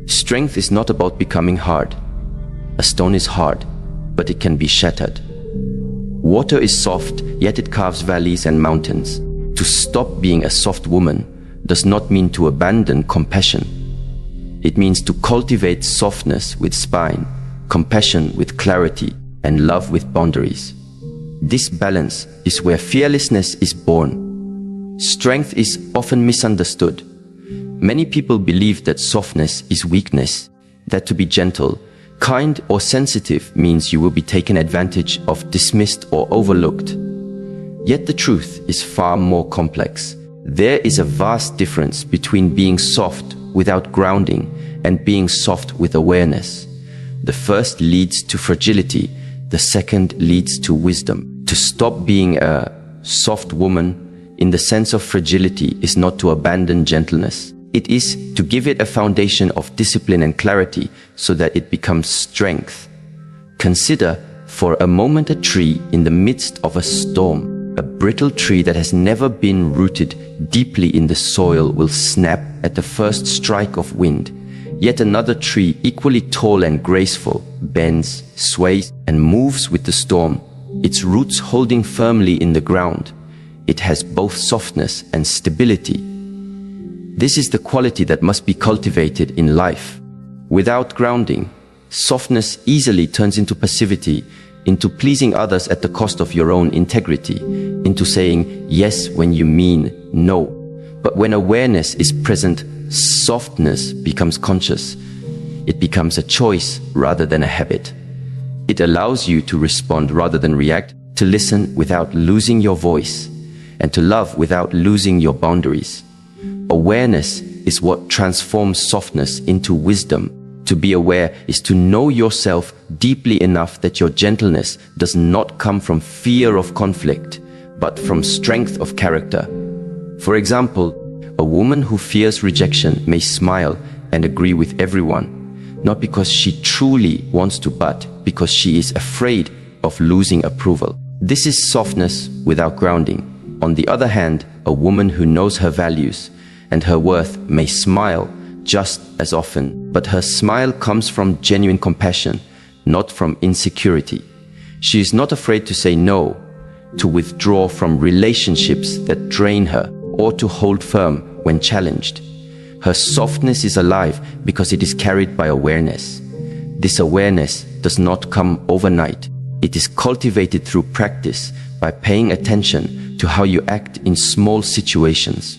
Strength is not about becoming hard. A stone is hard, but it can be shattered. Water is soft, yet it carves valleys and mountains. To stop being a soft woman does not mean to abandon compassion. It means to cultivate softness with spine, compassion with clarity, and love with boundaries. This balance is where fearlessness is born. Strength is often misunderstood. Many people believe that softness is weakness, that to be gentle, kind, or sensitive means you will be taken advantage of, dismissed, or overlooked. Yet the truth is far more complex. There is a vast difference between being soft without grounding and being soft with awareness. The first leads to fragility, the second leads to wisdom. To stop being a soft woman in the sense of fragility is not to abandon gentleness. It is to give it a foundation of discipline and clarity so that it becomes strength. Consider for a moment a tree in the midst of a storm. A brittle tree that has never been rooted deeply in the soil will snap at the first strike of wind. Yet another tree, equally tall and graceful, bends, sways, and moves with the storm, its roots holding firmly in the ground. It has both softness and stability. This is the quality that must be cultivated in life. Without grounding, softness easily turns into passivity, into pleasing others at the cost of your own integrity, into saying yes when you mean no. But when awareness is present, softness becomes conscious. It becomes a choice rather than a habit. It allows you to respond rather than react, to listen without losing your voice, and to love without losing your boundaries. Awareness is what transforms softness into wisdom. To be aware is to know yourself deeply enough that your gentleness does not come from fear of conflict, but from strength of character. For example, a woman who fears rejection may smile and agree with everyone, not because she truly wants to, but because she is afraid of losing approval. This is softness without grounding. On the other hand, a woman who knows her values and her worth may smile just as often, but her smile comes from genuine compassion, not from insecurity. She is not afraid to say no, to withdraw from relationships that drain her, or to hold firm when challenged. Her softness is alive because it is carried by awareness. This awareness does not come overnight. It is cultivated through practice by paying attention to how you act in small situations.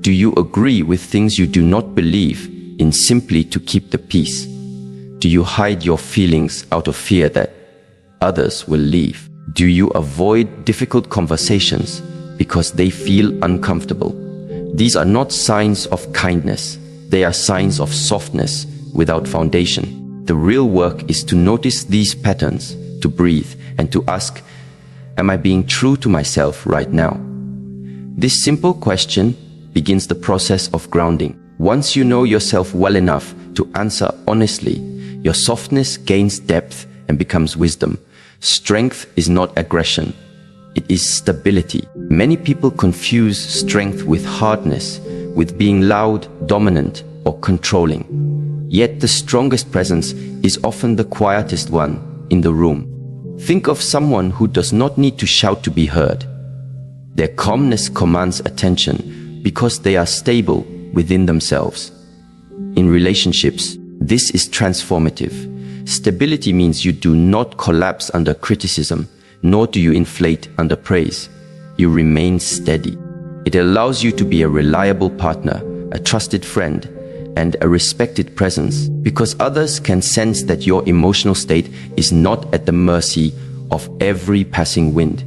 Do you agree with things you do not believe in simply to keep the peace? Do you hide your feelings out of fear that others will leave? Do you avoid difficult conversations because they feel uncomfortable? These are not signs of kindness. They are signs of softness without foundation. The real work is to notice these patterns, to breathe, and to ask, am I being true to myself right now? This simple question begins the process of grounding. Once you know yourself well enough to answer honestly, your softness gains depth and becomes wisdom. Strength is not aggression. It is stability. Many people confuse strength with hardness, with being loud, dominant, or controlling. Yet the strongest presence is often the quietest one in the room. Think of someone who does not need to shout to be heard. Their calmness commands attention because they are stable within themselves. In relationships, this is transformative. Stability means you do not collapse under criticism, nor do you inflate under praise. You remain steady. It allows you to be a reliable partner, a trusted friend, and a respected presence, because others can sense that your emotional state is not at the mercy of every passing wind.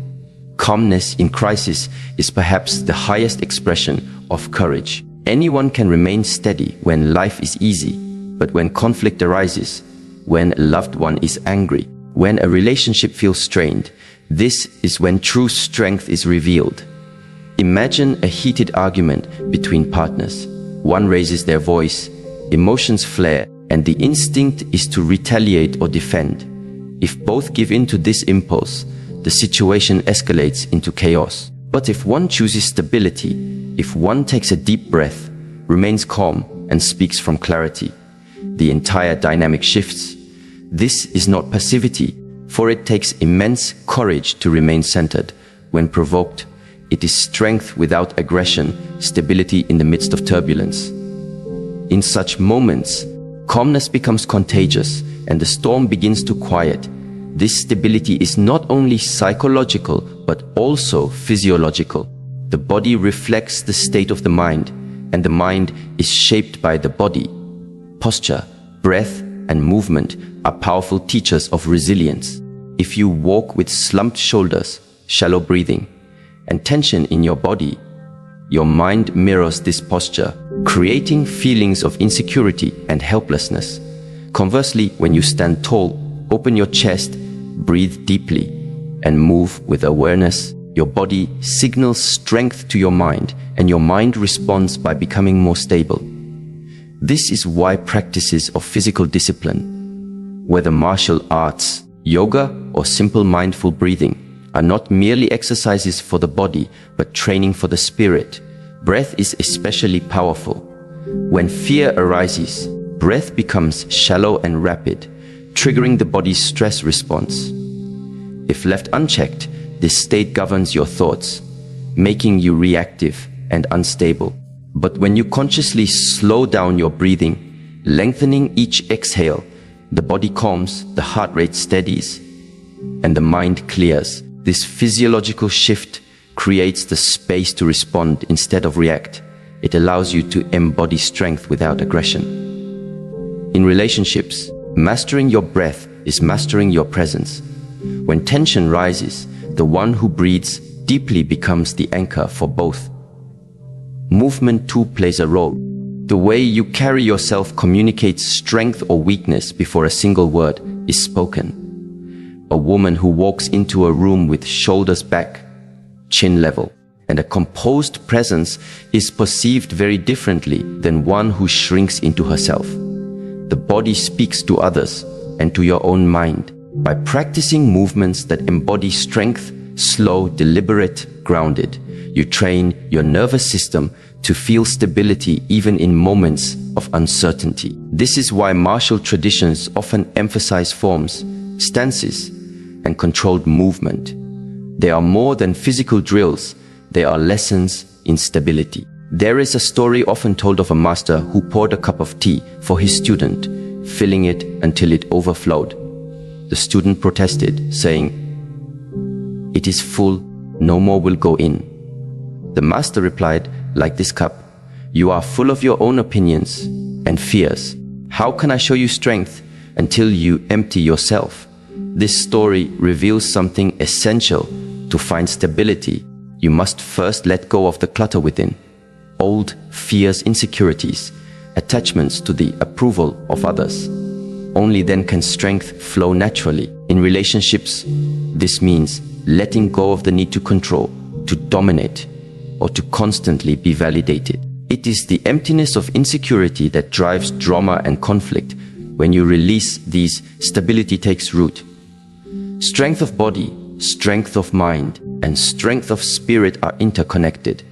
Calmness in crisis is perhaps the highest expression of courage. Anyone can remain steady when life is easy, but when conflict arises, when a loved one is angry, when a relationship feels strained, this is when true strength is revealed. Imagine a heated argument between partners. One raises their voice, emotions flare, and the instinct is to retaliate or defend. If both give in to this impulse, the situation escalates into chaos. But if one chooses stability, if one takes a deep breath, remains calm, and speaks from clarity, the entire dynamic shifts. This is not passivity, for it takes immense courage to remain centered. When provoked, it is strength without aggression, stability in the midst of turbulence. In such moments, calmness becomes contagious and the storm begins to quiet. This stability is not only psychological, but also physiological. The body reflects the state of the mind, and the mind is shaped by the body. Posture, breath, and movement are powerful teachers of resilience. If you walk with slumped shoulders, shallow breathing, and tension in your body, your mind mirrors this posture, creating feelings of insecurity and helplessness. Conversely, when you stand tall, open your chest, breathe deeply, and move with awareness, your body signals strength to your mind, and your mind responds by becoming more stable. This is why practices of physical discipline, whether martial arts, yoga, or simple mindful breathing, are not merely exercises for the body, but training for the spirit. Breath is especially powerful. When fear arises, breath becomes shallow and rapid, triggering the body's stress response. If left unchecked, this state governs your thoughts, making you reactive and unstable. But when you consciously slow down your breathing, lengthening each exhale, the body calms, the heart rate steadies, and the mind clears. This physiological shift creates the space to respond instead of react. It allows you to embody strength without aggression. In relationships, mastering your breath is mastering your presence. When tension rises, the one who breathes deeply becomes the anchor for both. Movement too plays a role. The way you carry yourself communicates strength or weakness before a single word is spoken. A woman who walks into a room with shoulders back, chin level, and a composed presence is perceived very differently than one who shrinks into herself. The body speaks to others and to your own mind. By practicing movements that embody strength, slow, deliberate, grounded, you train your nervous system to feel stability even in moments of uncertainty. This is why martial traditions often emphasize forms, stances, and controlled movement. They are more than physical drills, they are lessons in stability. There is a story often told of a master who poured a cup of tea for his student, filling it until it overflowed. The student protested, saying, "It is full, no more will go in." The master replied, "Like this cup, you are full of your own opinions and fears. How can I show you strength until you empty yourself?" This story reveals something essential. To find stability, you must first let go of the clutter within. Old fears, insecurities, attachments to the approval of others. Only then can strength flow naturally. In relationships, this means letting go of the need to control, to dominate, or to constantly be validated. It is the emptiness of insecurity that drives drama and conflict. When you release these, stability takes root. Strength of body, strength of mind, and strength of spirit are interconnected.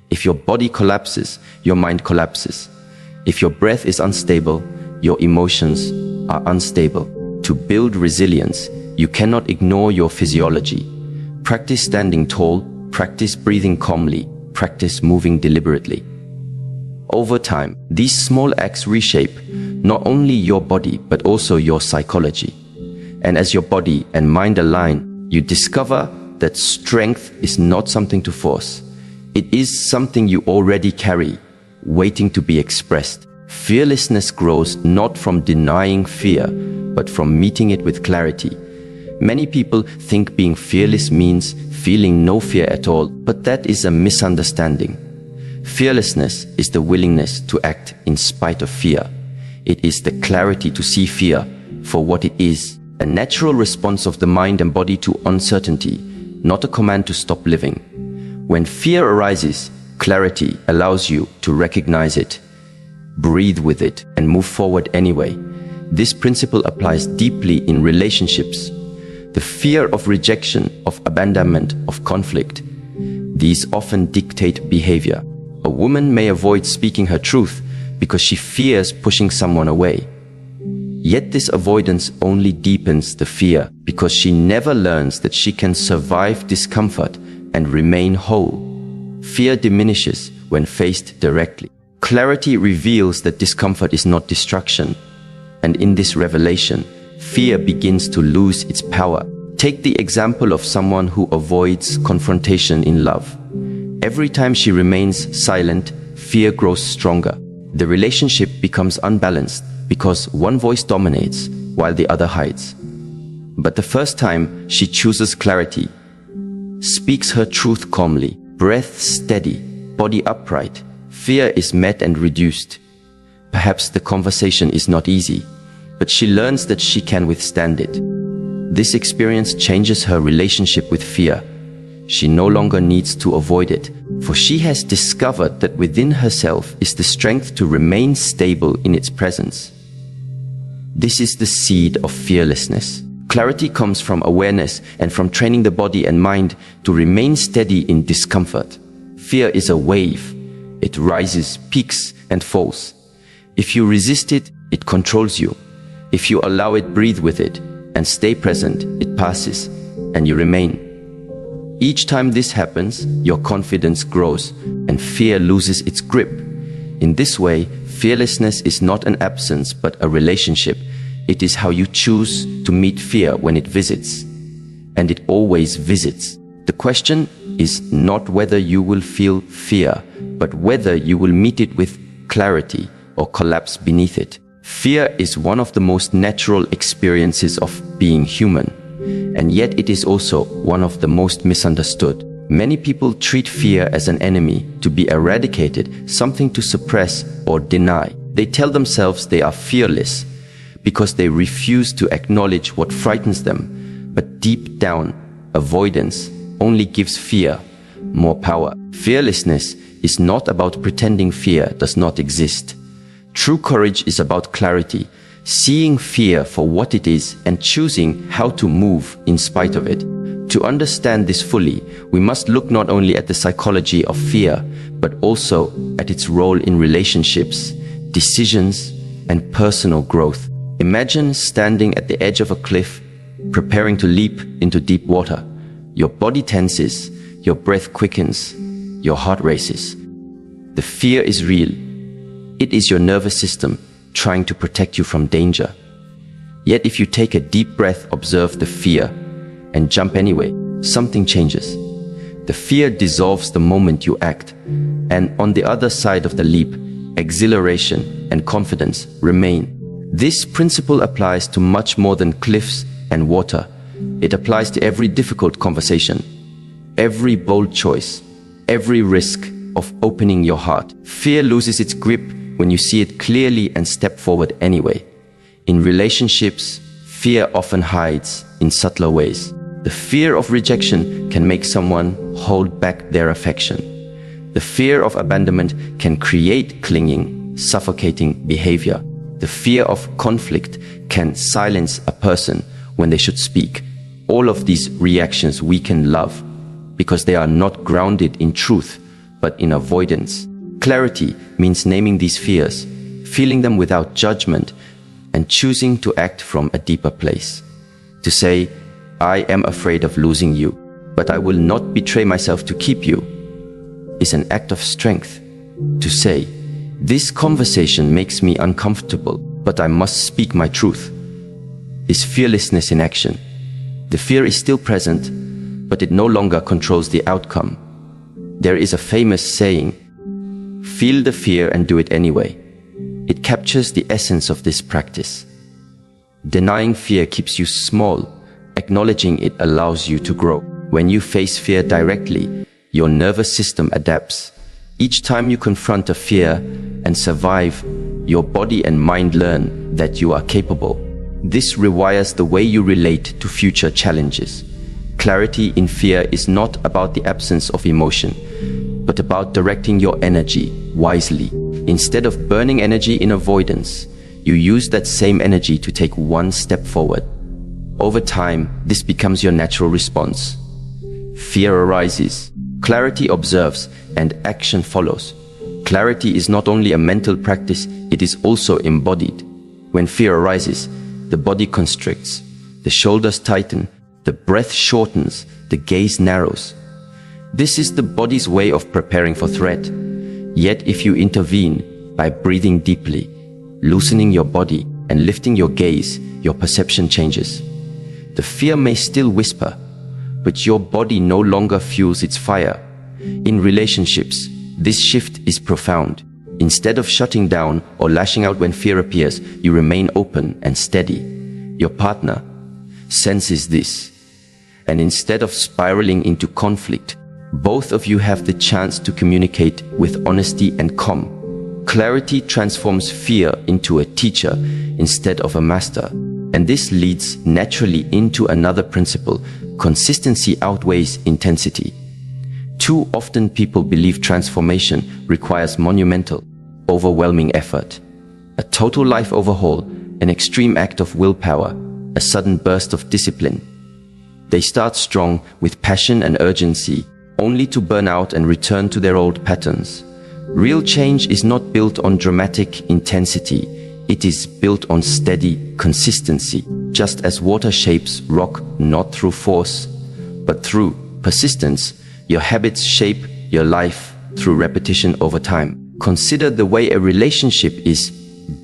If your body collapses, your mind collapses. If your breath is unstable, your emotions are unstable. To build resilience, you cannot ignore your physiology. Practice standing tall, practice breathing calmly, practice moving deliberately. Over time, these small acts reshape not only your body, but also your psychology. And as your body and mind align, you discover that strength is not something to force. It is something you already carry, waiting to be expressed. Fearlessness grows not from denying fear, but from meeting it with clarity. Many people think being fearless means feeling no fear at all, but that is a misunderstanding. Fearlessness is the willingness to act in spite of fear. It is the clarity to see fear for what it is, a natural response of the mind and body to uncertainty, not a command to stop living. When fear arises, clarity allows you to recognize it, breathe with it, and move forward anyway. This principle applies deeply in relationships. The fear of rejection, of abandonment, of conflict. These often dictate behavior. A woman may avoid speaking her truth because she fears pushing someone away. Yet this avoidance only deepens the fear because she never learns that she can survive discomfort and remain whole. Fear diminishes when faced directly. Clarity reveals that discomfort is not destruction. And in this revelation, fear begins to lose its power. Take the example of someone who avoids confrontation in love. Every time she remains silent, fear grows stronger. The relationship becomes unbalanced because one voice dominates while the other hides. But the first time she chooses clarity, speaks her truth calmly, breath steady, body upright, fear is met and reduced. Perhaps the conversation is not easy, but she learns that she can withstand it. This experience changes her relationship with fear. She no longer needs to avoid it, for she has discovered that within herself is the strength to remain stable in its presence. This is the seed of fearlessness. Clarity comes from awareness and from training the body and mind to remain steady in discomfort. Fear is a wave. It rises, peaks, and falls. If you resist it, it controls you. If you allow it, breathe with it, and stay present, it passes, and you remain. Each time this happens, your confidence grows, and fear loses its grip. In this way, fearlessness is not an absence, but a relationship. It is how you choose to meet fear when it visits. And it always visits. The question is not whether you will feel fear, but whether you will meet it with clarity or collapse beneath it. Fear is one of the most natural experiences of being human, and yet it is also one of the most misunderstood. Many people treat fear as an enemy to be eradicated, something to suppress or deny. They tell themselves they are fearless because they refuse to acknowledge what frightens them. But deep down, avoidance only gives fear more power. Fearlessness is not about pretending fear does not exist. True courage is about clarity, seeing fear for what it is and choosing how to move in spite of it. To understand this fully, we must look not only at the psychology of fear, but also at its role in relationships, decisions, and personal growth. Imagine standing at the edge of a cliff, preparing to leap into deep water. Your body tenses, your breath quickens, your heart races. The fear is real. It is your nervous system trying to protect you from danger. Yet if you take a deep breath, observe the fear, and jump anyway, something changes. The fear dissolves the moment you act, and on the other side of the leap, exhilaration and confidence remain. This principle applies to much more than cliffs and water. It applies to every difficult conversation, every bold choice, every risk of opening your heart. Fear loses its grip when you see it clearly and step forward anyway. In relationships, fear often hides in subtler ways. The fear of rejection can make someone hold back their affection. The fear of abandonment can create clinging, suffocating behavior. The fear of conflict can silence a person when they should speak. All of these reactions weaken love because they are not grounded in truth, but in avoidance. Clarity means naming these fears, feeling them without judgment, and choosing to act from a deeper place. To say, I am afraid of losing you, but I will not betray myself to keep you, is an act of strength. To say, this conversation makes me uncomfortable, but I must speak my truth, is fearlessness in action. The fear is still present, but it no longer controls the outcome. There is a famous saying, feel the fear and do it anyway. It captures the essence of this practice. Denying fear keeps you small. Acknowledging it allows you to grow. When you face fear directly, your nervous system adapts. Each time you confront a fear and survive, your body and mind learn that you are capable. This rewires the way you relate to future challenges. Clarity in fear is not about the absence of emotion, but about directing your energy wisely. Instead of burning energy in avoidance, you use that same energy to take one step forward. Over time, this becomes your natural response. Fear arises, Clarity observes and action follows. Clarity is not only a mental practice, it is also embodied. When fear arises, the body constricts, the shoulders tighten, the breath shortens, the gaze narrows. This is the body's way of preparing for threat. Yet if you intervene by breathing deeply, loosening your body and lifting your gaze, your perception changes. The fear may still whisper, but your body no longer fuels its fire. In relationships, this shift is profound. Instead of shutting down or lashing out when fear appears, you remain open and steady. Your partner senses this, and instead of spiraling into conflict, both of you have the chance to communicate with honesty and calm. Clarity transforms fear into a teacher instead of a master, and this leads naturally into another principle: consistency outweighs intensity. Too often people believe transformation requires monumental, overwhelming effort. A total life overhaul, an extreme act of willpower, a sudden burst of discipline. They start strong with passion and urgency, only to burn out and return to their old patterns. Real change is not built on dramatic intensity. It is built on steady consistency, just as water shapes rock not through force, but through persistence. Your habits shape your life through repetition over time. Consider the way a relationship is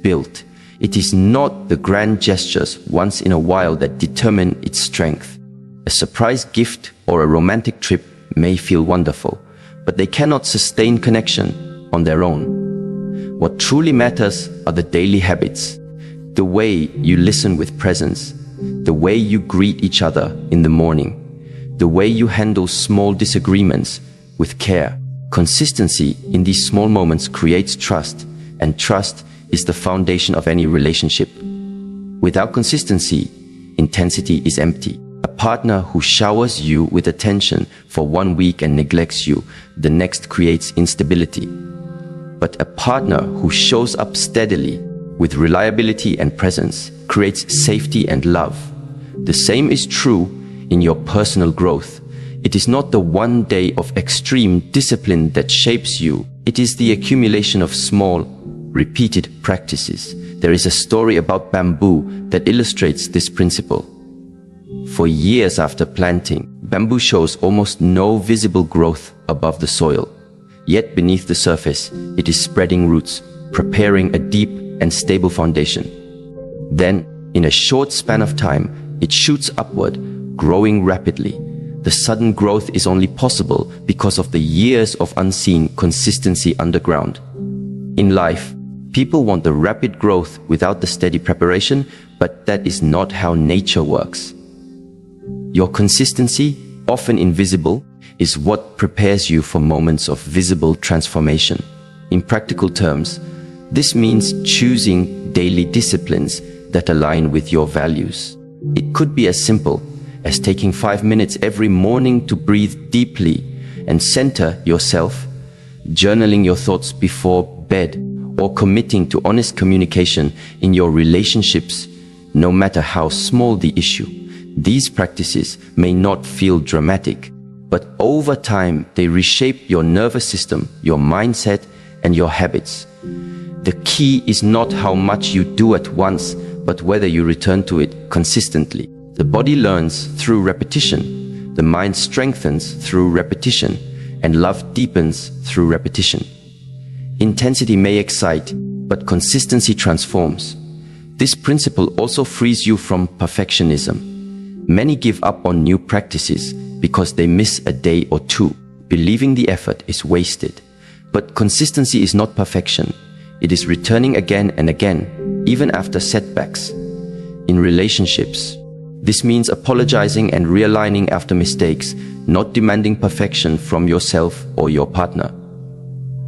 built. It is not the grand gestures once in a while that determine its strength. A surprise gift or a romantic trip may feel wonderful, but they cannot sustain connection on their own. What truly matters are the daily habits, the way you listen with presence, the way you greet each other in the morning, the way you handle small disagreements with care. Consistency in these small moments creates trust, and trust is the foundation of any relationship. Without consistency, intensity is empty. A partner who showers you with attention for 1 week and neglects you the next creates instability. But a partner who shows up steadily with reliability and presence creates safety and love. The same is true in your personal growth. It is not the one day of extreme discipline that shapes you. It is the accumulation of small, repeated practices. There is a story about bamboo that illustrates this principle. For years after planting, bamboo shows almost no visible growth above the soil. Yet beneath the surface, it is spreading roots, preparing a deep and stable foundation. Then, in a short span of time, it shoots upward, growing rapidly. The sudden growth is only possible because of the years of unseen consistency underground. In life, people want the rapid growth without the steady preparation, but that is not how nature works. Your consistency, often invisible, is what prepares you for moments of visible transformation. In practical terms, this means choosing daily disciplines that align with your values. It could be as simple as taking 5 minutes every morning to breathe deeply and center yourself, journaling your thoughts before bed, or committing to honest communication in your relationships, no matter how small the issue. These practices may not feel dramatic, but over time they reshape your nervous system, your mindset, and your habits. The key is not how much you do at once, but whether you return to it consistently. The body learns through repetition, the mind strengthens through repetition, and love deepens through repetition. Intensity may excite, but consistency transforms. This principle also frees you from perfectionism. Many give up on new practices because they miss a day or two, believing the effort is wasted. But consistency is not perfection. It is returning again and again, even after setbacks. In relationships, this means apologizing and realigning after mistakes, not demanding perfection from yourself or your partner.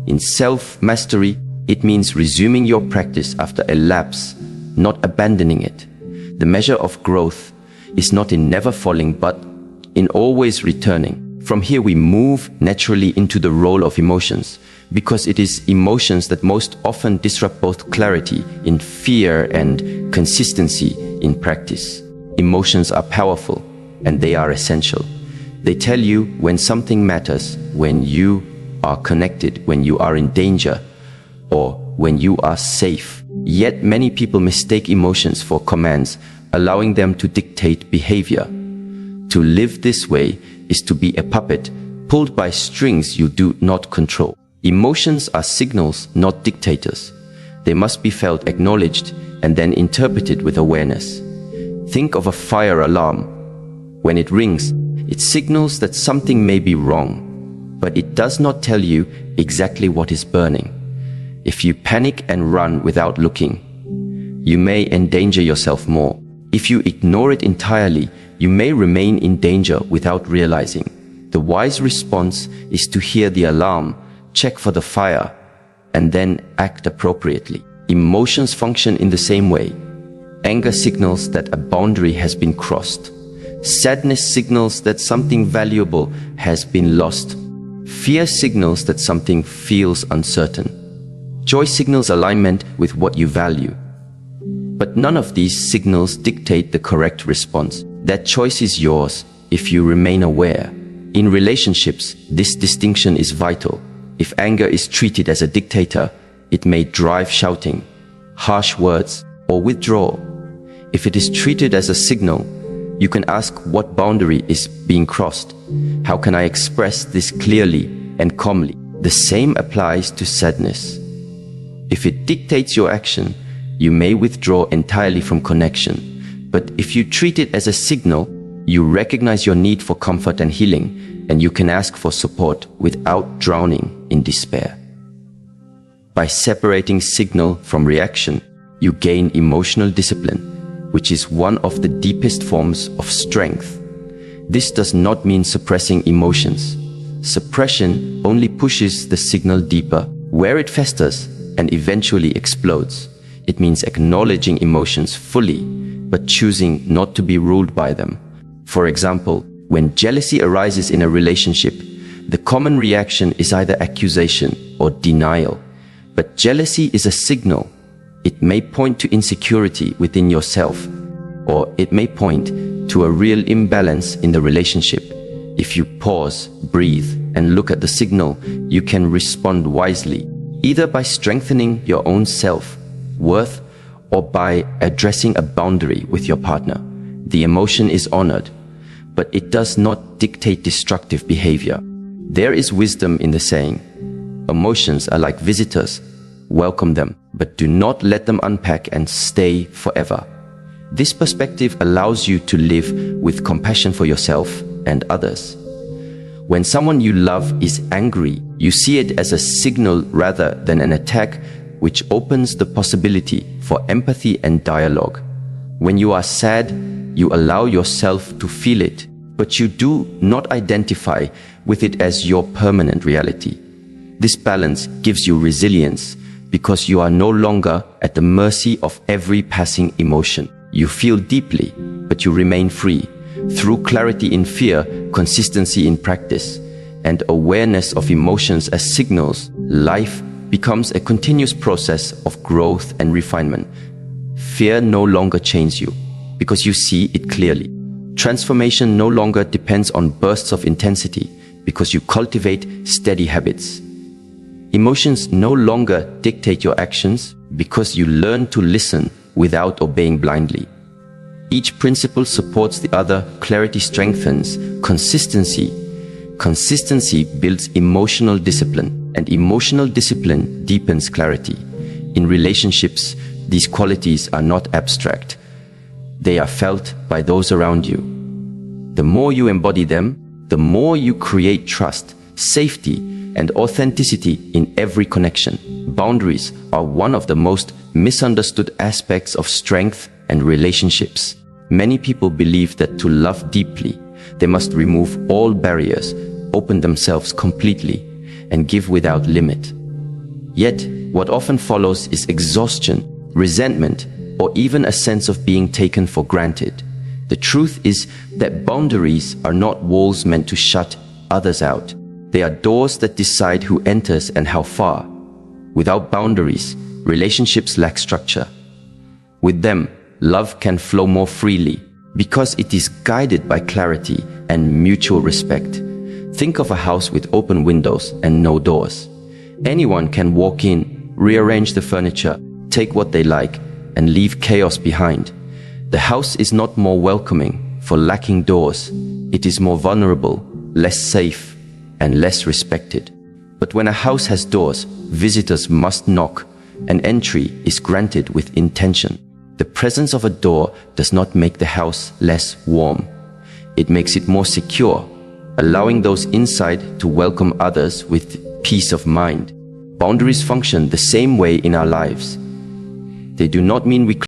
In self-mastery, it means resuming your practice after a lapse, not abandoning it. The measure of growth is not in never falling, but in always returning. From here we move naturally into the role of emotions, because it is emotions that most often disrupt both clarity in fear and consistency in practice. Emotions are powerful, and they are essential. They tell you when something matters, when you are connected, when you are in danger, or when you are safe. Yet many people mistake emotions for commands, allowing them to dictate behavior. To live this way is to be a puppet pulled by strings you do not control. Emotions are signals, not dictators. They must be felt, acknowledged, and then interpreted with awareness. Think of a fire alarm. When it rings, it signals that something may be wrong, but it does not tell you exactly what is burning. If you panic and run without looking, you may endanger yourself more. If you ignore it entirely, you may remain in danger without realizing. The wise response is to hear the alarm, check for the fire, and then act appropriately. Emotions function in the same way. Anger signals that a boundary has been crossed. Sadness signals that something valuable has been lost. Fear signals that something feels uncertain. Joy signals alignment with what you value. But none of these signals dictate the correct response. That choice is yours if you remain aware. In relationships, this distinction is vital. If anger is treated as a dictator, it may drive shouting, harsh words, or withdrawal. If it is treated as a signal, you can ask what boundary is being crossed. How can I express this clearly and calmly? The same applies to sadness. If it dictates your action, you may withdraw entirely from connection. But if you treat it as a signal, you recognize your need for comfort and healing, and you can ask for support without drowning in despair. By separating signal from reaction, you gain emotional discipline, which is one of the deepest forms of strength. This does not mean suppressing emotions. Suppression only pushes the signal deeper, where it festers and eventually explodes. It means acknowledging emotions fully, but choosing not to be ruled by them. For example, when jealousy arises in a relationship, the common reaction is either accusation or denial. But jealousy is a signal. It may point to insecurity within yourself, or it may point to a real imbalance in the relationship. If you pause, breathe, and look at the signal, you can respond wisely, either by strengthening your own self-worth or by addressing a boundary with your partner. The emotion is honored, but it does not dictate destructive behavior. There is wisdom in the saying, emotions are like visitors. Welcome them, but do not let them unpack and stay forever. This perspective allows you to live with compassion for yourself and others. When someone you love is angry, you see it as a signal rather than an attack, which opens the possibility for empathy and dialogue. When you are sad, you allow yourself to feel it, but you do not identify with it as your permanent reality. This balance gives you resilience because you are no longer at the mercy of every passing emotion. You feel deeply, but you remain free. Through clarity in fear, consistency in practice, and awareness of emotions as signals, life becomes a continuous process of growth and refinement. Fear no longer chains you, because you see it clearly. Transformation no longer depends on bursts of intensity, because you cultivate steady habits. Emotions no longer dictate your actions, because you learn to listen without obeying blindly. Each principle supports the other. Clarity strengthens consistency. Consistency builds emotional discipline, and emotional discipline deepens clarity. In relationships, these qualities are not abstract. They are felt by those around you. The more you embody them, the more you create trust, safety, and authenticity in every connection. Boundaries are one of the most misunderstood aspects of strength and relationships. Many people believe that to love deeply, they must remove all barriers, open themselves completely, and give without limit. Yet, what often follows is exhaustion, resentment, or even a sense of being taken for granted. The truth is that boundaries are not walls meant to shut others out. They are doors that decide who enters and how far. Without boundaries, relationships lack structure. With them, love can flow more freely, because it is guided by clarity and mutual respect. Think of a house with open windows and no doors. Anyone can walk in, rearrange the furniture, take what they like, and leave chaos behind. The house is not more welcoming for lacking doors. It is more vulnerable, less safe, and less respected. But when a house has doors, visitors must knock, and entry is granted with intention. The presence of a door does not make the house less warm. It makes it more secure, allowing those inside to welcome others with peace of mind. Boundaries function the same way in our lives. They do not mean we